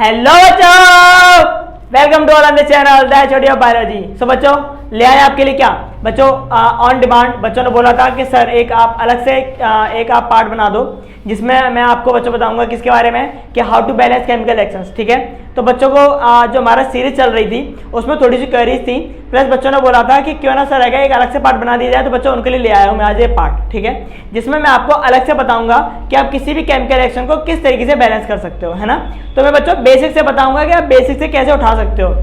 Hello बच्चों, welcome to on the channel that's audio biology. So बच्चों, ले आए आपके लिए क्या बच्चों, ऑन डिमांड बच्चों ने बोला था कि सर एक आप अलग से एक आप पार्ट बना दो जिसमें मैं आपको बच्चों बताऊंगा किसके बारे में कि how to balance chemical reactions. ठीक है, तो बच्चों को जो हमारा सीरीज चल रही थी उसमें थोड़ी सी क्वेरीज थी, प्लस बच्चों ने बोला था कि क्यों ना सर एक अलग से पार्ट बना दिया जाए, तो बच्चों उनके लिए ले आया हूँ मैं आज ये पार्ट। ठीक है, जिसमें मैं आपको अलग से बताऊंगा कि आप किसी भी केमिकल रिएक्शन को किस तरीके से बैलेंस कर सकते हो, है ना। तो मैं बच्चों बेसिक से बताऊंगा कि आप बेसिक से कैसे उठा सकते हो।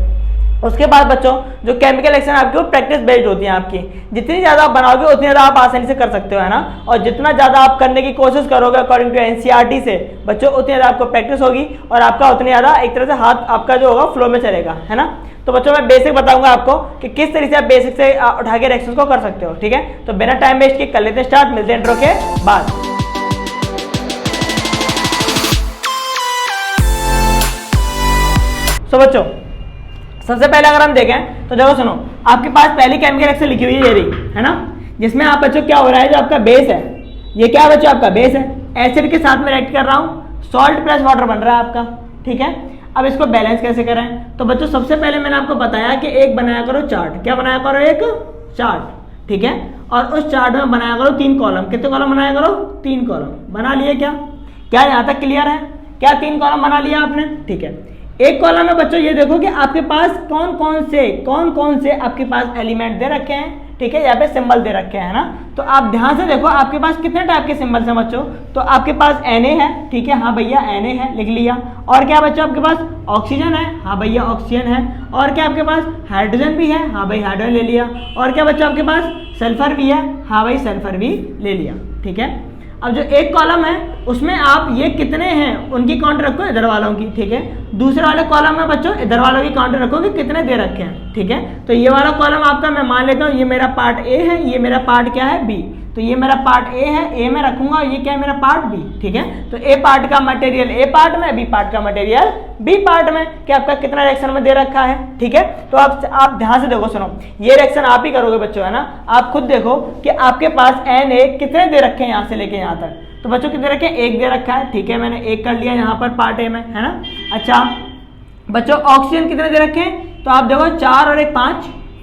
उसके बाद बच्चों जो केमिकल रिएक्शन आपकी वो प्रैक्टिस बेस्ड होती है आपकी, जितनी ज़्यादा आप बनाओगे उतनी ज़्यादा आप आसानी से कर सकते हो, है ना। और जितना ज़्यादा आप करने की कोशिश करोगे अकॉर्डिंग टू एनसीईआरटी से बच्चों, उतनी ज़्यादा आपको प्रैक्टिस होगी और आपका उतनी ज़्यादा एक तरह से हाथ आपका जो होगा फ्लो में चलेगा, है ना। तो बच्चों मैं बेसिक बताऊंगा आपको कि किस तरीके से आप बेसिक से उठा के रिएक्शन को कर सकते हो। ठीक है, तो बिना टाइम वेस्ट किए कर लेते हैं स्टार्ट, मिलते हैं इंट्रो के बाद। सो बच्चों सबसे पहले अगर हम देखें तो देखो सुनो, आपके पास पहली केमिकल रिएक्शन लिखी हुई है ये रही, है ना, जिसमें आप बच्चों क्या हो रहा है, जो आपका बेस है ये क्या है बच्चों, आपका बेस है, एसिड के साथ में रिएक्ट कर रहा हूँ, सॉल्ट प्लस वाटर बन रहा है आपका। ठीक है, अब इसको बैलेंस कैसे करें, तो बच्चों सबसे पहले मैंने आपको बताया कि एक बनाया करो चार्ट, क्या बनाया करो, एक चार्ट। ठीक है, और उस चार्ट में बनाया करो 3 कॉलम, कितने कॉलम बनाया करो, 3 कॉलम बना लिए। क्या यहाँ तक क्लियर है, क्या 3 कॉलम बना लिया आपने। ठीक है, एक कॉलम में बच्चों ये देखो कि आपके पास कौन कौन से आपके पास एलिमेंट दे रखे हैं। ठीक है, यहाँ पे सिंबल दे रखे हैं ना, तो आप ध्यान से देखो आपके पास कितने टाइप के सिंबल्स हैं बच्चों। तो आपके पास Na है, ठीक है, हाँ भैया Na है, लिख लिया। और क्या बच्चों आपके पास ऑक्सीजन है, हाँ भैया ऑक्सीजन है। और क्या आपके पास हाइड्रोजन भी है, हाँ भाई हाइड्रोजन ले लिया। और क्या बच्चों आपके पास सल्फर भी है, हाँ भाई सल्फर भी ले लिया। ठीक है, अब जो एक कॉलम है उसमें आप ये कितने हैं उनकी काउंट रखो, इधर वालों की। ठीक है, दूसरे वाले कॉलम में बच्चों इधर वालों की काउंट रखो कि कितने दे रखे हैं। ठीक है, तो ये वाला कॉलम आपका मैं मान लेता हूँ ये मेरा पार्ट ए है, ये मेरा पार्ट क्या है, बी। तो ये मेरा पार्ट ए है, ए में रखूंगा, ये क्या है मेरा पार्ट बी। ठीक है, तो ए पार्ट का मटेरियल ए पार्ट में, बी पार्ट का मटेरियल बी पार्ट में, कि आपका कितना रिएक्शन में दे रखा है। ठीक है, तो आप ध्यान से देखो, सुनो, ये रिएक्शन आप ही करोगे बच्चों, है ना। आप खुद देखो कि आपके पास Na कितने दे रखे हैं यहाँ से लेके यहाँ तक, तो बच्चों कितने रखे हैं, 1 दे रखा है। ठीक है, मैंने 1 कर लिया यहाँ पर पार्ट ए में, है ना। अच्छा बच्चों ऑक्सीजन कितने दे रखे हैं, तो आप देखो 4 और 1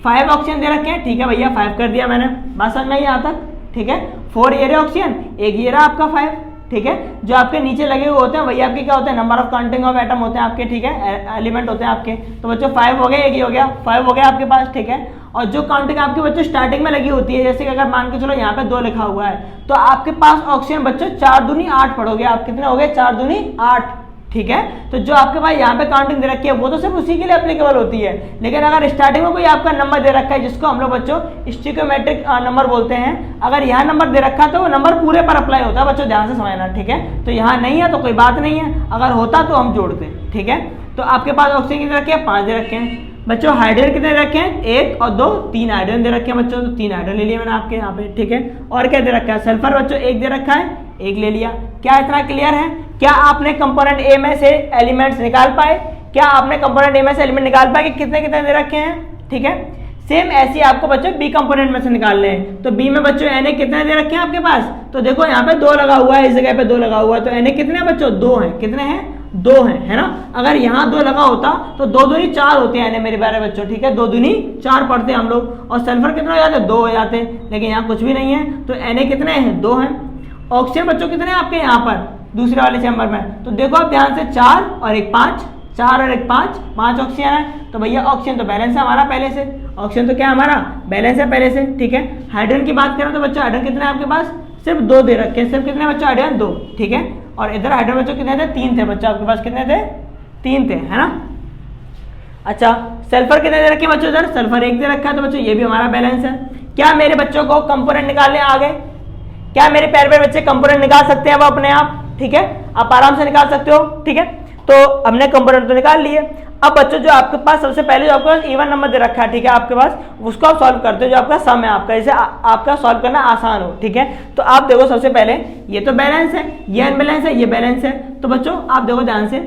5 ऑक्सीजन दे रखे हैं। ठीक है भैया 5 कर दिया मैंने, बात समझ में यहाँ तक। ठीक है, 4 ये रहे ऑक्सीजन, 1 ये रहा आपका 5। ठीक है, जो आपके नीचे लगे हुए होते हैं वही आपके क्या होते हैं, number of counting of atom होते हैं आपके। ठीक है, एलिमेंट होते हैं आपके। तो बच्चों 5 हो गए, 1 ही हो गया, 5 हो गया आपके पास। ठीक है, और जो काउंटिंग आपके बच्चों स्टार्टिंग में लगी होती है, जैसे कि अगर मान के चलो यहाँ पे 2 लिखा हुआ है, तो आपके पास ऑक्सीजन बच्चों 4 दूनी 8 पढ़ोगे आप, कितने हो गए, 4 दूनी 8। ठीक है, तो जो आपके पास यहाँ पे काउंटिंग दे रखी है वो तो सिर्फ उसी के लिए एप्लीकेबल होती है, लेकिन अगर स्टार्टिंग में कोई आपका नंबर दे रखा है जिसको हम लोग बच्चों स्टिकोमेट्रिक नंबर बोलते हैं, अगर यहाँ नंबर दे रखा है तो वो नंबर पूरे पर अप्लाई होता है बच्चों, ध्यान से समझना। ठीक है, तो यहाँ नहीं है तो कोई बात नहीं है, अगर होता तो हम जोड़ते। ठीक है, तो आपके पास ऑक्सीजन कितने रखे हैं, 5 दे रखे हैं बच्चों। हाइड्रोजन कितने रखे हैं, 1 और 2 3 हाइड्रोजन दे रखे हैं बच्चों, तो 3 हाइड्रोजन ले लिया मैंने आपके यहाँ पे। ठीक है, और क्या दे रखा है, सल्फर बच्चों 1 दे रखा है, 1 ले लिया। क्या इतना क्लियर है, क्या आपने कंपोनेंट ए में से एलिमेंट्स निकाल पाए, क्या आपने कंपोनेंट ए में से एलिमेंट निकाल पाए कि कितने कितने दे रखे हैं। ठीक है, सेम ऐसे आपको बच्चों बी कंपोनेंट में से निकालने हैं, तो बी में बच्चों Na कितने दे रखे हैं आपके पास, तो देखो यहाँ पे 2 लगा हुआ है, इस जगह पे 2 लगा हुआ है, तो Na कितने हैं बच्चों, 2 हैं, कितने हैं, 2 हैं, है ना। अगर यहाँ 2 लगा होता तो 2 दूनी 4 होते हैं मेरे बारे बच्चों। ठीक है, 2 दूनी 4 पढ़ते हम लोग, और सल्फर कितने हो जाते, 2 हो जाते, लेकिन यहाँ कुछ भी नहीं है, तो Na कितने हैं, 2 हैं। ऑक्सीजन बच्चों कितने हैं आपके यहाँ पर दूसरे वाले चैम्बर में, तो देखो आप ध्यान से 4 और 1 5, 4 और 1 5 ऑक्सीजन है, तो भैया ऑक्सीजन तो बैलेंस है हमारा पहले से, ऑक्सीजन तो क्या हमारा बैलेंस है पहले से। ठीक है, हाइड्रोजन की बात करें तो बच्चों हाइड्रोजन कितने हैं आपके पास, सिर्फ 2 दे रखे हैं, सिर्फ कितने बच्चों, हाइड्रोजन 2। ठीक है, और इधर हाइड्रोजन बच्चों कितने थे, 3 थे बच्चों आपके पास, कितने थे, 3 थे, है ना। अच्छा सल्फर कितने दे रखे हैं बच्चों, इधर सल्फर 1 दे रखा है, तो बच्चों ये भी हमारा बैलेंस है। क्या मेरे बच्चों को कंपोनेंट निकालने आ गए, क्या मेरे प्यारे बच्चे कंपोनेंट निकाल सकते हैं वो अपने आप। ठीक है, आप आराम से निकाल सकते हो। ठीक है, तो हमने कंपोनेंट तो निकाल लिए। अब बच्चों जो आपके पास सबसे पहले जो आपके पास इवन नंबर दे रखा है, ठीक है, आपके पास उसको आप सॉल्व करते हो, जो आपका सम है आपका, इसे आपका सॉल्व करना आसान हो। ठीक है, तो आप देखो सबसे पहले ये तो बैलेंस है, ये अनबैलेंस है, ये बैलेंस है, तो बच्चों आप देखो ध्यान से,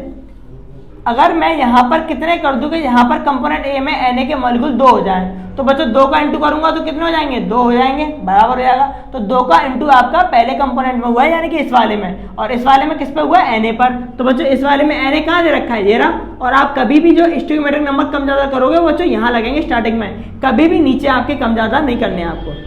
अगर मैं यहाँ पर कितने कर दूं कि यहाँ पर कंपोनेंट ए में Na के मॉलिक्यूल 2 हो जाए, तो बच्चों 2 का इंटू करूंगा तो कितने हो जाएंगे, 2 हो जाएंगे, बराबर हो जाएगा। तो 2 का इंटू आपका पहले कंपोनेंट में हुआ है, यानी कि इस वाले में, और इस वाले में किस पे हुआ है, Na पर। तो बच्चों इस वाले में Na कहाँ दे रखा है, ये रहा। और आप कभी भी जो स्टोइकियोमेट्रिक नंबर कम ज्यादा करोगे बच्चों यहाँ लगेंगे स्टार्टिंग में, कभी भी नीचे आपके कम ज्यादा नहीं करने हैं आपको,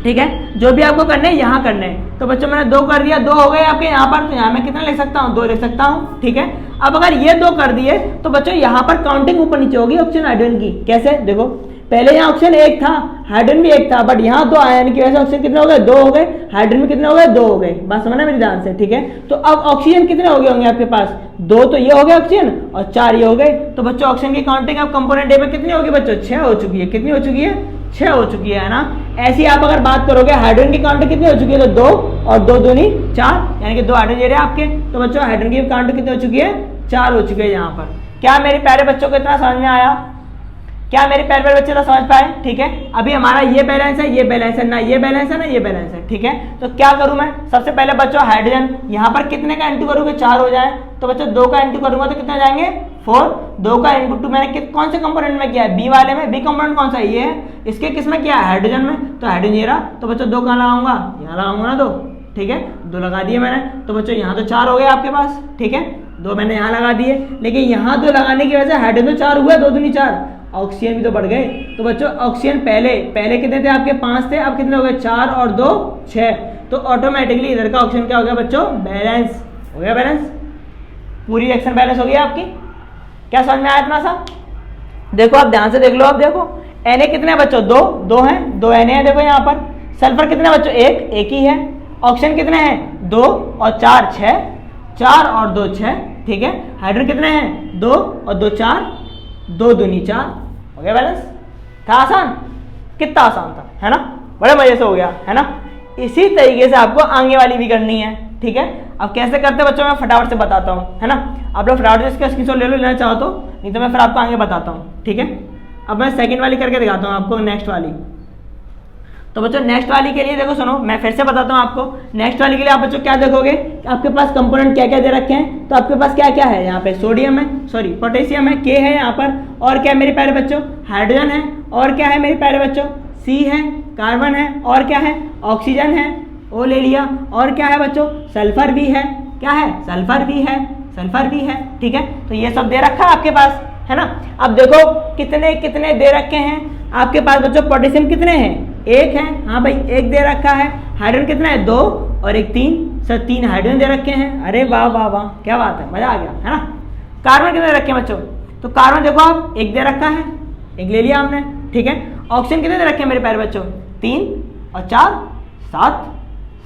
ठीक है। जो भी आपको करने हैं यहाँ करने हैं। तो बच्चों मैंने 2 कर दिया, 2 हो गए आपके यहाँ पर, तो यहाँ मैं कितना लिख सकता हूँ, 2 लिख सकता हूँ, ठीक है। अब अगर ये 2 कर दिए तो बच्चों यहाँ पर काउंटिंग ऊपर नीचे होगी ऑक्सीजन हाइड्रोजन की। कैसे, देखो पहले यहाँ ऑक्सीजन 1 था, हाइड्रोजन भी 1 था, बट यहाँ 2 आया, यानी कि वैसे ऑक्सीजन कितने हो गए, 2 हो गए, हाइड्रोजन में कितने हो गए, 2 हो गए। बात समझना मेरी ध्यान से, ठीक है। तो अब ऑक्सीजन कितने हो गए होंगे आपके पास, 2 तो ये हो गए ऑक्सीजन और 4 ये हो गए। तो बच्चों ऑक्सीजन की काउंटिंग अब कंपोनेंट ए में कितनी होगी बच्चों, 6 हो चुकी है। कितनी हो चुकी है, 6 हो चुकी है ना। ऐसी आप अगर बात करोगे हाइड्रोजन की काउंटिंग कितनी हो चुकी है, तो 2 और 2 दूनी 4, यानी कि 2 हाइड्रोजन ये रहे आपके। तो बच्चों हाइड्रोजन की काउंटिंग कितनी हो चुकी है, 4 हो चुकी है यहाँ पर। क्या मेरे प्यारे बच्चों को इतना समझ में आया, क्या मेरे प्यारे बच्चे तो समझ पाए, ठीक है। अभी हमारा ये बैलेंस है, ये बैलेंस है ना, ये बैलेंस है ना, ये बैलेंस है, ठीक है। तो क्या करूं मैं, सबसे पहले बच्चों हाइड्रोजन यहाँ पर कितने का इंटू करूंगे, 4 हो जाए। तो बच्चों 2 का इंटू करूंगा तो कितने हो जाएंगे, 4। 2 का इंटू मैंने कौन से कंपोनेंट में किया है, बी वाले में। बी कंपोनेंट कौन सा है, ये है। इसके किस में किया है, हाइड्रोजन में। तो हाइड्रोजन ये रहा। तो बच्चों 2 कहाँ लगाऊंगा, यहाँ लगाऊंगा ना 2, ठीक है। 2 लगा दिए मैंने। तो बच्चों यहाँ तो 4 हो गए आपके पास, ठीक है। 2 मैंने यहाँ लगा दिए, लेकिन यहाँ 2 लगाने की वजह से हाइड्रोजन तो 4 हुआ, 2 दूनी 4, ऑक्सीजन भी तो बढ़ गए। तो बच्चों ऑक्सीजन पहले कितने थे आपके, 5 थे, अब कितने हो गए, 4 और 2 6। तो ऑटोमेटिकली इधर का ऑक्सीजन क्या हो गया बच्चों, बैलेंस हो गया। बैलेंस, पूरी रिएक्शन बैलेंस हो गई आपकी। क्या समझ में आया इतना सा, देखो आप ध्यान से देख लो। आप देखो Na कितने हैं बच्चों, 2 हैं, 2 Na है। देखो यहाँ पर सल्फर कितने बच्चों, एक ही है। ऑक्सीजन कितने हैं, 2 और 4 6, 4 और 2 6, ठीक है। हाइड्रोजन कितने हैं, 2 और 2 4, 2 दूनी 4, हो गया बैलेंस। था आसान, कितना आसान था, है ना, बड़े मजे से हो गया, है ना। इसी तरीके से आपको आगे वाली भी करनी है, ठीक है। अब कैसे करते हैं बच्चों, मैं फटाफट से बताता हूँ, है ना। आप लोग फटाफट से इसका स्क्रीनशॉट ले लो, लेना चाहो तो, नहीं तो मैं फिर आपको आगे बताता हूँ, ठीक है। अब मैं सेकंड वाली करके दिखाता हूँ आपको, नेक्स्ट वाली। तो बच्चों नेक्स्ट वाली के लिए देखो, सुनो मैं फिर से बताता हूँ आपको। नेक्स्ट वाली के लिए आप बच्चों क्या देखोगे, आपके पास कंपोनेंट क्या क्या दे रखे हैं। तो आपके पास क्या क्या है, यहाँ पे सोडियम है, सॉरी पोटेशियम है, के है यहाँ पर, और क्या है मेरे प्यारे बच्चों, हाइड्रोजन है, और क्या है मेरे प्यारे बच्चों, सी है, कार्बन है, और क्या है, ऑक्सीजन है, ओ ले लिया, और क्या है बच्चों, सल्फर भी है। क्या है, सल्फर भी है, सल्फर भी है, ठीक है। तो ये सब दे रखा है आपके पास, है ना। अब देखो कितने कितने दे रखे हैं आपके पास बच्चों। पोटेशियम कितने हैं, 1 है, हाँ भाई 1 दे रखा है। हाइड्रोजन कितना है, 2 और 1 3, सर 3 हाइड्रोजन दे रखे हैं। अरे वाह वाह वाह, क्या बात है, मजा आ गया, है ना। कार्बन कितने दे रखे हैं बच्चों, तो कार्बन देखो आप 1 दे रखा है, 1 ले लिया हमने, ठीक है। ऑक्सीजन कितने दे रखे हैं मेरे प्यारे बच्चों, 3 और 4 7,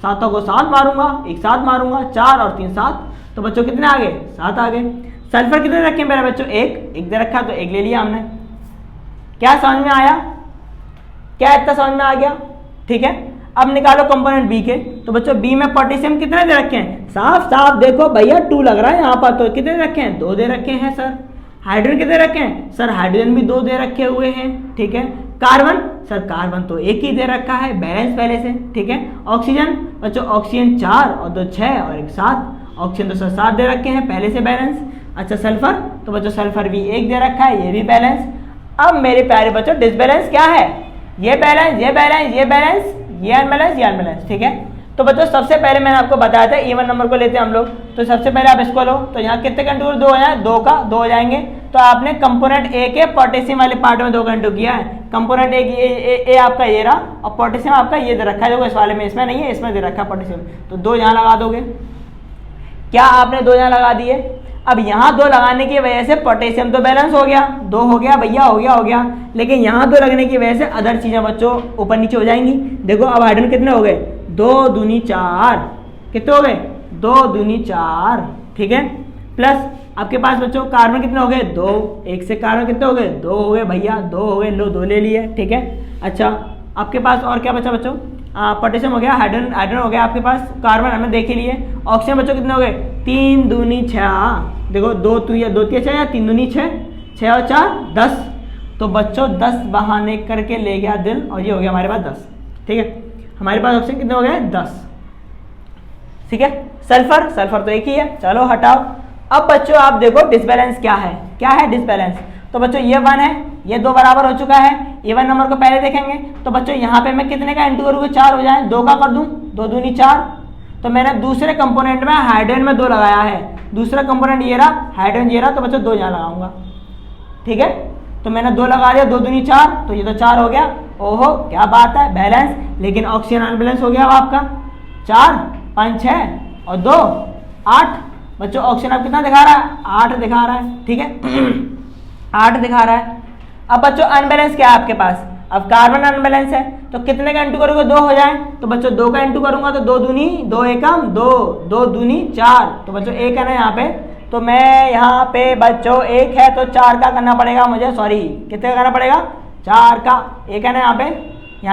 7 को 7 मारूंगा, एक 7 मारूंगा, 4 और 3 7, तो बच्चों कितने आ गए, 7 आ गए। सल्फर कितने रखे मेरे बच्चों, 1 दे रखा, तो 1 ले लिया हमने। क्या समझ में आया, क्या इतना समझ में आ गया, ठीक है। अब निकालो कंपोनेंट बी के। तो बच्चों बी में पोटेशियम कितने दे रखे हैं, साफ साफ देखो भैया 2 लग रहा है यहाँ पर। तो कितने दे रखे हैं, 2 दे रखे हैं सर। हाइड्रोजन कितने रखे हैं, सर हाइड्रोजन भी 2 दे रखे हुए हैं, ठीक है। कार्बन, सर कार्बन तो 1 ही दे रखा है, बैलेंस पहले से, ठीक है। ऑक्सीजन बच्चों, ऑक्सीजन 4 और 2 6 और 1 7, ऑक्सीजन तो सर 7 दे रखे हैं पहले से, बैलेंस। अच्छा सल्फर, तो बच्चों सल्फर भी 1 दे रखा है, ये भी बैलेंस। अब मेरे प्यारे बच्चों डिसबैलेंस क्या है, ये बैलेंस, ये बैलेंस, ये बैलेंस, ये अनबैलेंस, ये अनबैलेंस, ठीक है। तो बच्चों सबसे पहले मैंने आपको बताया था इवन नंबर को लेते हैं हम लोग। तो सबसे पहले आप इसको लो, तो यहाँ कितने का इंटू 2 है, 2 का 2 हो जाएंगे। तो आपने कंपोनेंट ए के पोटेशियम वाले पार्ट में 2 का इंटू किया है। कंपोनेंट ए आपका ये रहा, और पोटेशियम आपका ये दे रखा है, देखो इस वाले में, इसमें नहीं है, इसमें दे रखा है पोटेशियम। तो 2 यहाँ लगा दोगे, क्या आपने 2 यहाँ लगा दिए। अब यहाँ 2 लगाने की वजह से पोटेशियम तो बैलेंस हो गया, 2 हो गया भैया, हो गया। लेकिन यहाँ 2 लगने की वजह से अदर चीजें बच्चों ऊपर नीचे हो जाएंगी। देखो अब हाइड्रोजन कितने हो गए, 2 दूनी 4, कितने हो गए, 2 दूनी 4, ठीक है। प्लस आपके पास बच्चों कार्बन कितने हो गए, 2, 1 से कार्बन कितने हो गए, 2 हो गए भैया, 2 हो गए, लो 2 ले लिए, ठीक है। अच्छा आपके पास और क्या बचा बच्चों, पोटेशियम हो गया, हाइड्रोजन हो गया आपके पास, कार्बन हमने देख ही लिए। ऑक्सीजन बच्चों कितने हो गए, 3 दूनी 6, देखो 2 2 3 6 या 3 दूनी 6, 6 और 4 10। तो बच्चों 10 बहाने करके ले गया दिल, और ये हो गया हमारे पास 10, ठीक है। हमारे पास ऑक्सीजन कितने हो गए, 10, ठीक है। सल्फर तो 1 ही है, चलो हटाओ। अब बच्चों आप देखो डिसबैलेंस क्या है डिसबैलेंस। तो बच्चों ये 1 है, ये 2 बराबर हो चुका है। इवन नंबर को पहले देखेंगे। तो बच्चों यहाँ पे मैं कितने का इंटू करूँगा, 4 हो जाए, 2 का कर दूँ, 2 दूनी 4। तो मैंने दूसरे कंपोनेंट में हाइड्रोजन में 2 लगाया है, दूसरा कंपोनेंट ये रहा, हाइड्रोजन ये रहा, तो बच्चों 2 यहाँ लगाऊंगा। ठीक है, तो मैंने 2 लगा दिया, 2 दूनी 4, तो ये तो 4 हो गया। ओहो क्या बात है, बैलेंस। लेकिन ऑक्सीजन अनबैलेंस हो गया आपका, 4 5 6 और 2 8। बच्चों ऑक्सीजन अब कितना दिखा रहा है, 8 दिखा रहा है। ठीक है 8 दिखा रहा है। अब बच्चों अनबैलेंस क्या है आपके पास, अब कार्बन अनबैलेंस है, तो कितने का इंटू करोगे, 2 हो जाए। तो बच्चों 2 का इंटू करूंगा तो 2 दूनी 2 एकम 2, 2 दूनी 4। तो बच्चों 1 है ना यहाँ पे, तो मैं यहाँ पे बच्चों 1 है तो 4 का करना पड़ेगा मुझे, सॉरी कितने का करना पड़ेगा, 4 का। 1 है ना यहाँ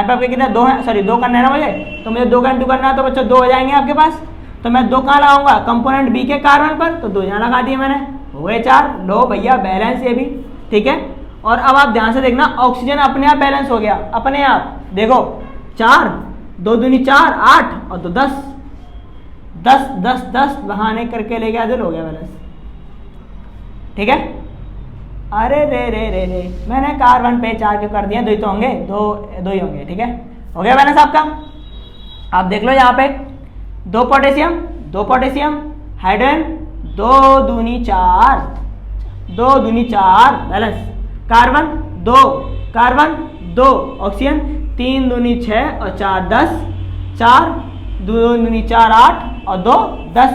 पे आपके कितने 2 है, सॉरी 2 करना है ना मुझे, तो मुझे 2 का इंटू करना है। तो बच्चों 2 हो जाएंगे आपके पास। तो मैं 2 कहाँ लगाऊंगा, कंपोनेंट बी के कार्बन पर, तो 2 यहाँ लगा दिए मैंने, हो गए 4। लो भैया बैलेंस ये भी। ठीक है, और अब आप ध्यान से देखना, ऑक्सीजन अपने आप बैलेंस हो गया, अपने आप। देखो 4 2 दूनी 4 8 और 2 10 10 10 10 बहाने करके ले गया, दिल हो गया बैलेंस। ठीक है, अरे रे मैंने कार्बन पे 4 क्यों कर दिया, 2 ही तो होंगे, 2 ही होंगे। ठीक है, हो गया बैलेंस आपका। आप देख लो यहाँ पे 2 पोटेशियम हाइड्रोजन, 2 दूनी 4 बैलेंस। कार्बन 2 ऑक्सीजन, 3 दूनी 6 और 4 10, 4 2 दूनी 4 8 और 2 10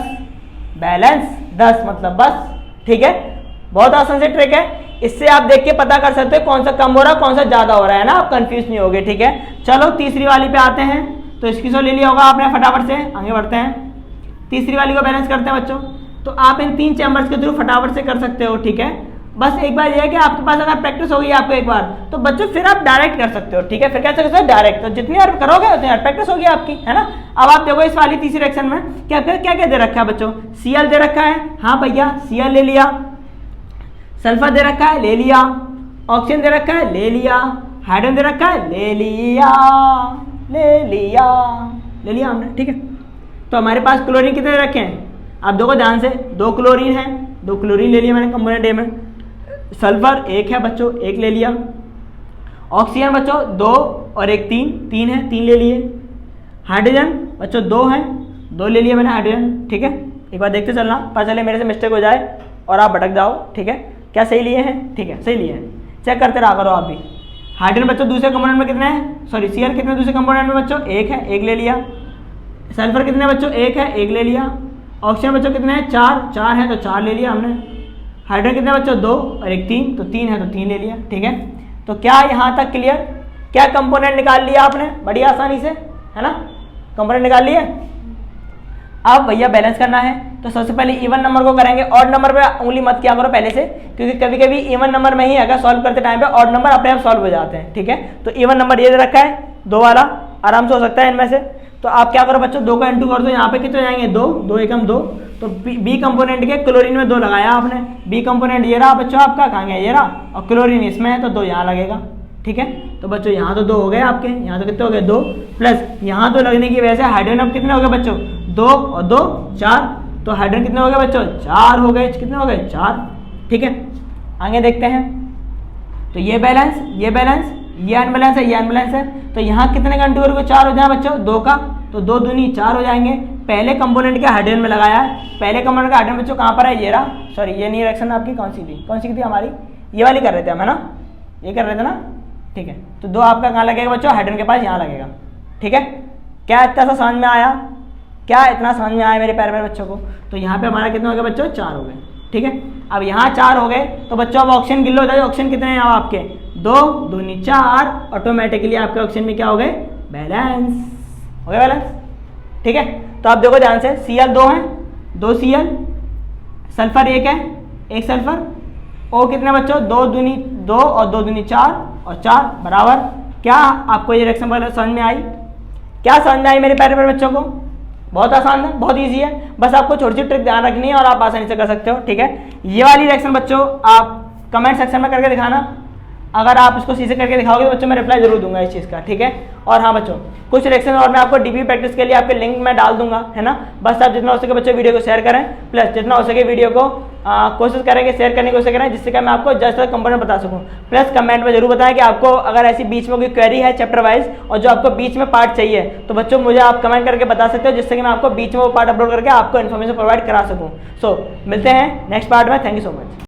बैलेंस, 10 मतलब बस। ठीक है, बहुत आसान से ट्रिक है, इससे आप देख के पता कर सकते हो कौन सा कम हो रहा है कौन सा ज्यादा हो रहा है ना, आप कंफ्यूज नहीं होगे। ठीक है, चलो तीसरी वाली पे आते हैं। तो इसकी सो ले लिया होगा आपने, फटाफट से आगे बढ़ते हैं। तीसरी वाली को बैलेंस करते हैं बच्चों। तो आप इन 3 चैम्बर्स के थ्रू फटाफट से कर सकते हो। ठीक है, बस एक बार ये है कि आपके पास अगर प्रैक्टिस होगी आपको एक बार, तो बच्चों फिर आप डायरेक्ट कर सकते हो। ठीक है, फिर क्या कर सकते हो डायरेक्ट, तो जितनी बार करोगे उतनी बार प्रैक्टिस होगी आपकी, है ना। अब आप देखो इस वाली तीसरी रिएक्शन में क्या क्या दे रखा है बच्चों, Cl दे रखा है, हाँ भैया Cl ले लिया, सल्फर दे रखा है ले लिया, ऑक्सीजन दे रखा है ले लिया, हाइड्रोजन दे रखा है ले लिया हमने। ठीक है, तो हमारे पास क्लोरीन कितने रखे हैं, आप देखो ध्यान से, 2 क्लोरीन है, 2 क्लोरीन ले लिया मैंने कंपोनेंट ए में। सल्फर 1 है बच्चों, 1 ले लिया। ऑक्सीजन बच्चों 2 और 1 3 है, 3 ले लिए। हाइड्रोजन बच्चों 2 है, 2 ले लिए मैंने हाइड्रोजन। ठीक है, एक बार देखते चलना, पता चले मेरे से मिस्टेक हो जाए और आप भटक जाओ। ठीक है, क्या सही लिए हैं, ठीक है सही लिए हैं, चेक करते रहा करो आप भी। हाइड्रोजन बच्चों दूसरे कंपोनेंट में कितने हैं, सॉरी Cl कितने दूसरे कंपोनेंट में बच्चों, 1 है, 1 ले लिया। सल्फर कितने बच्चों, 1 है, 1 ले लिया। ऑक्सीजन बच्चों कितने हैं, 4 है, तो 4 ले लिया हमने। हाइड्रोजन कितने बच्चों, 2 और 1 3, तो 3 है तो 3 ले लिया। ठीक है, तो क्या यहाँ तक क्लियर, क्या कंपोनेंट निकाल लिया आपने बड़ी आसानी से, है ना, कंपोनेंट निकाल लिए। अब भैया बैलेंस करना है, तो सबसे पहले इवन नंबर को करेंगे, ऑड नंबर पे उंगली मत किया करो पहले से, क्योंकि कभी कभी इवन नंबर में ही अगर सॉल्व करते टाइम पे ऑड नंबर अपने आप सॉल्व हो जाते हैं। ठीक है, तो इवन नंबर ये दे रखा है 2 वाला, आराम से हो सकता है इनमें से। तो आप क्या करो बच्चों, 2 का इंटू कर दो, यहाँ पे कितने जाएंगे 2, 2 एकम 2। तो बी कंपोनेंट के क्लोरीन में 2 लगाया आपने, बी कंपोनेंट ये रहा बच्चों आपका, कहाँ गया ये रहा, और क्लोरीन इसमें है तो 2 यहाँ लगेगा। ठीक है, तो बच्चों यहाँ तो 2 हो गए आपके, यहाँ तो कितने हो गए 2, प्लस यहाँ 2 लगने की वजह से हाइड्रोजन अब कितने हो गए बच्चों, 2 और 2 4, तो हाइड्रोजन कितने हो गए बच्चों, 4 हो गए, कितने हो गए 4। ठीक है, आगे देखते हैं। तो ये बैलेंस, ये बैलेंस, ये अनबैलेंस है, ये अनबैलेंस है। तो यहाँ कितने का इंटू करोगे, 4 हो जाए बच्चों, 2 का, तो 2 दूनी 4 हो जाएंगे। पहले कंपोनेंट के हाइड्रोजन में लगाया है, पहले कंपोनेंट का हाइड्रोजन बच्चों कहाँ पर है, ये रहा, सॉरी ये नहीं रिएक्शन आपकी कौन सी थी हमारी, ये वाली कर रहे थे हम, है ना, ये कर रहे थे ना। ठीक है, तो 2 आपका कहाँ लगेगा बच्चों, हाइड्रोजन के पास यहाँ लगेगा। ठीक है, क्या इतना सा समझ में आया, क्या इतना समझ में आया मेरे प्यारे प्यारे बच्चों को। तो यहाँ पे हमारा कितने हो गए बच्चों, 4 हो गए। ठीक है, अब यहाँ 4 हो गए, तो बच्चों अब ऑक्सीजन गिन लो, ऑक्सीजन कितने हैं आपके, 2 दूनी 4, ऑटोमेटिकली आपके ऑक्सीजन में क्या हो गए, बैलेंस हो गया, बैलेंस। ठीक है, तो आप देखो ध्यान से, Cl 2 है, 2 Cl, सल्फर 1 है, 1 सल्फर, O कितने बच्चों, 2 दूनी 2 और 2 दूनी 4 और 4 बराबर। क्या आपको ये रिएक्शन समझ में आई, क्या समझ में आई मेरे प्यारे प्यारे बच्चों को, बहुत आसान है, बहुत इजी है, बस आपको छोटी सी ट्रिक ध्यान रखनी है और आप आसानी से कर सकते हो। ठीक है, ये वाली रिएक्शन बच्चों आप कमेंट सेक्शन में करके दिखाना, अगर आप इसको सीधे करके दिखाओगे तो बच्चों मैं रिप्लाई जरूर दूंगा इस चीज़ का, ठीक है। और हाँ बच्चों, कुछ रिएक्शन और मैं आपको डीपी प्रैक्टिस के लिए आपके लिंक मैं डाल दूंगा, है ना। बस आप जितना हो सके बच्चों वीडियो को शेयर करें, प्लस जितना हो सके वीडियो को कोशिश करेंगे शेयर करने की कोशिश करें, जिससे कि मैं आपको जस्ट कंपोनेंट बता सकूं। प्लस कमेंट में जरूर बताएं कि आपको अगर ऐसी बीच में कोई क्वेरी है चैप्टर वाइज और जो आपको बीच में पार्ट चाहिए, तो बच्चों मुझे आप कमेंट करके बता सकते हो, जिससे कि मैं आपको बीच में वो पार्ट अपलोड करके आपको इन्फॉर्मेशन प्रोवाइड करा सकूँ। सो मिलते हैं नेक्स्ट पार्ट में। Thank you so much.